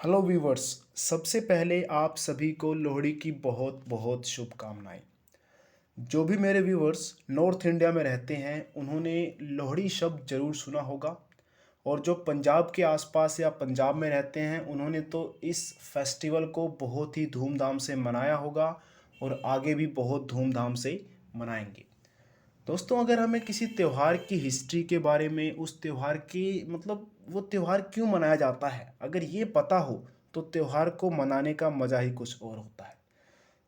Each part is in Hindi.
Hello viewers. सबसे पहले आप सभी को लोहड़ी की बहुत बहुत शुभकामनाएं। जो भी मेरे व्यूवर्स नॉर्थ इंडिया में रहते हैं उन्होंने लोहड़ी शब्द ज़रूर सुना होगा, और जो पंजाब के आसपास या पंजाब में रहते हैं उन्होंने तो इस फेस्टिवल को बहुत ही धूमधाम से मनाया होगा और आगे भी बहुत धूमधाम से मनाएंगे। दोस्तों, अगर हमें किसी त्यौहार की हिस्ट्री के बारे में, उस त्यौहार की वो त्यौहार क्यों मनाया जाता है, अगर ये पता हो तो त्यौहार को मनाने का मज़ा ही कुछ और होता है।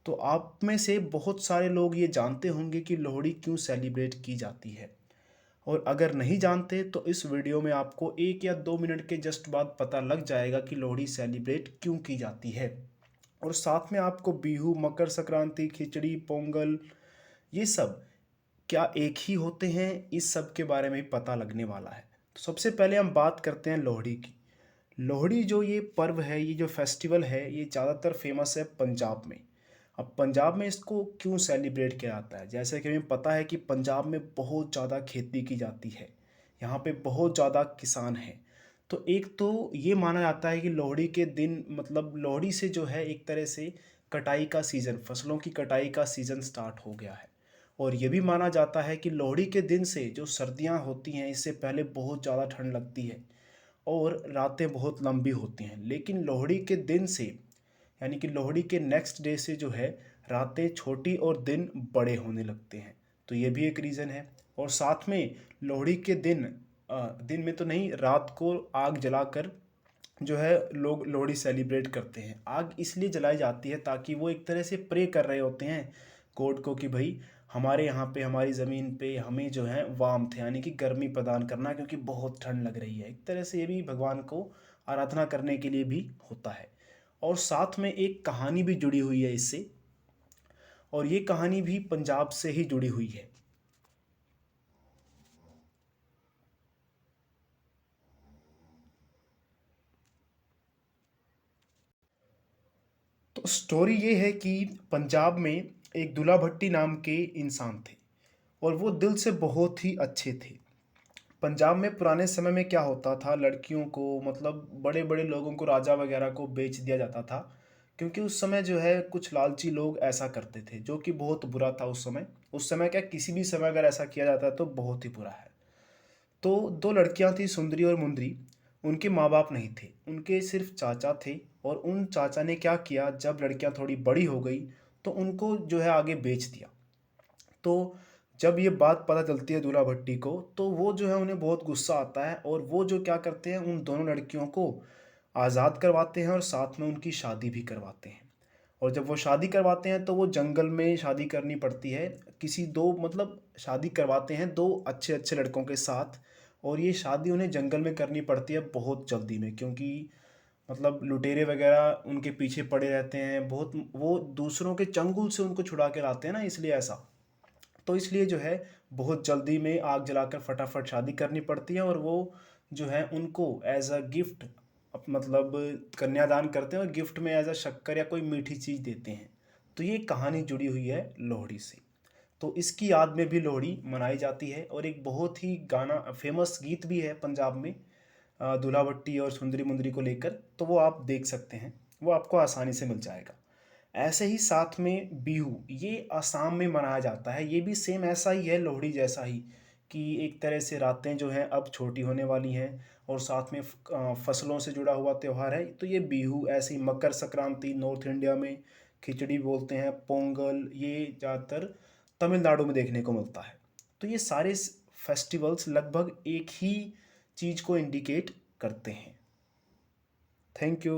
तो आप में से बहुत सारे लोग ये जानते होंगे कि लोहड़ी क्यों सेलिब्रेट की जाती है, और अगर नहीं जानते तो इस वीडियो में आपको 1 या 2 मिनट के जस्ट बाद पता लग जाएगा कि लोहड़ी सेलिब्रेट क्यों की जाती है। और साथ में आपको बिहू, मकर संक्रांति, खिचड़ी, पोंगल, ये सब क्या एक ही होते हैं, इस सब के बारे में पता लगने वाला है। तो सबसे पहले हम बात करते हैं लोहड़ी की। लोहड़ी जो ये पर्व है, ये जो फेस्टिवल है, ये ज़्यादातर फेमस है पंजाब में। अब पंजाब में इसको क्यों सेलिब्रेट किया जाता है, जैसे कि हमें पता है कि पंजाब में बहुत ज़्यादा खेती की जाती है, यहाँ पे बहुत ज़्यादा किसान हैं। तो एक तो ये माना जाता है कि लोहड़ी के दिन, मतलब लोहड़ी से जो है एक तरह से कटाई का सीज़न, फसलों की कटाई का सीज़न स्टार्ट हो गया है। और ये भी माना जाता है कि लोहड़ी के दिन से जो सर्दियाँ होती हैं, इससे पहले बहुत ज़्यादा ठंड लगती है और रातें बहुत लंबी होती हैं। लेकिन लोहड़ी के दिन से, यानी कि लोहड़ी के नेक्स्ट डे से जो है, रातें छोटी और दिन बड़े होने लगते हैं। तो ये भी एक रीज़न है। और साथ में लोहड़ी के दिन, दिन में तो नहीं, रात को आग जलाकर जो है लोग लोहड़ी सेलिब्रेट करते हैं। आग इसलिए जलाई जाती है ताकि वो एक तरह से प्रे कर रहे होते हैं गॉड को कि भाई हमारे यहाँ पे, हमारी ज़मीन पे हमें जो है वार्मथ, यानी कि गर्मी प्रदान करना, क्योंकि बहुत ठंड लग रही है। एक तरह से ये भी भगवान को आराधना करने के लिए भी होता है। और साथ में एक कहानी भी जुड़ी हुई है इससे, और ये कहानी भी पंजाब से ही जुड़ी हुई है। तो स्टोरी ये है कि पंजाब में एक दुल्ला भट्टी नाम के इंसान थे, और वो दिल से बहुत ही अच्छे थे। पंजाब में पुराने समय में क्या होता था, लड़कियों को, मतलब बड़े बड़े लोगों को, राजा वगैरह को बेच दिया जाता था, क्योंकि उस समय जो है कुछ लालची लोग ऐसा करते थे, जो कि बहुत बुरा था उस समय। उस समय क्या, किसी भी समय अगर ऐसा किया जाता है तो बहुत ही बुरा है। तो दो लड़कियां थी, सुंदरी और मुंदरी। उनके माँ बाप नहीं थे, उनके सिर्फ चाचा थे। और उन चाचा ने क्या किया, जब लड़कियां थोड़ी बड़ी हो गई तो उनको जो है आगे बेच दिया। तो जब ये बात पता चलती है दूल्हा भट्टी को, तो वो जो है, उन्हें बहुत गुस्सा आता है, और वो जो क्या करते हैं, उन दोनों लड़कियों को आज़ाद करवाते हैं और साथ में उनकी शादी भी करवाते हैं। और जब वो शादी करवाते हैं तो वो जंगल में शादी करनी पड़ती है, किसी दो, मतलब शादी करवाते हैं दो अच्छे अच्छे लड़कों के साथ। और ये शादी उन्हें जंगल में करनी पड़ती है बहुत जल्दी में, क्योंकि मतलब लुटेरे वगैरह उनके पीछे पड़े रहते हैं बहुत, वो दूसरों के चंगुल से उनको छुड़ा के लाते हैं ना, इसलिए ऐसा। तो इसलिए जो है बहुत जल्दी में आग जलाकर फटाफट शादी करनी पड़ती है, और वो जो है उनको एज अ गिफ्ट, मतलब कन्यादान करते हैं, और गिफ्ट में एज अ शक्कर या कोई मीठी चीज़ देते हैं। तो ये कहानी जुड़ी हुई है लोहड़ी से। तो इसकी याद में भी लोहड़ी मनाई जाती है, और एक बहुत ही गाना, फेमस गीत भी है पंजाब में, दूल्हा भट्टी और सुंदरी मुंदरी को लेकर। तो वो आप देख सकते हैं, वो आपको आसानी से मिल जाएगा। ऐसे ही साथ में बिहू, ये असम में मनाया जाता है। ये भी सेम ऐसा ही है, लोहड़ी जैसा ही, कि एक तरह से रातें जो हैं अब छोटी होने वाली हैं, और साथ में फसलों से जुड़ा हुआ त्यौहार है। तो ये बिहू, ऐसे ही मकर संक्रांति नॉर्थ इंडिया में, खिचड़ी बोलते हैं, पोंगल, ये ज़्यादातर तमिलनाडु में देखने को मिलता है। तो ये सारे फेस्टिवल्स लगभग एक ही चीज़ को इंडिकेट करते हैं। Thank you.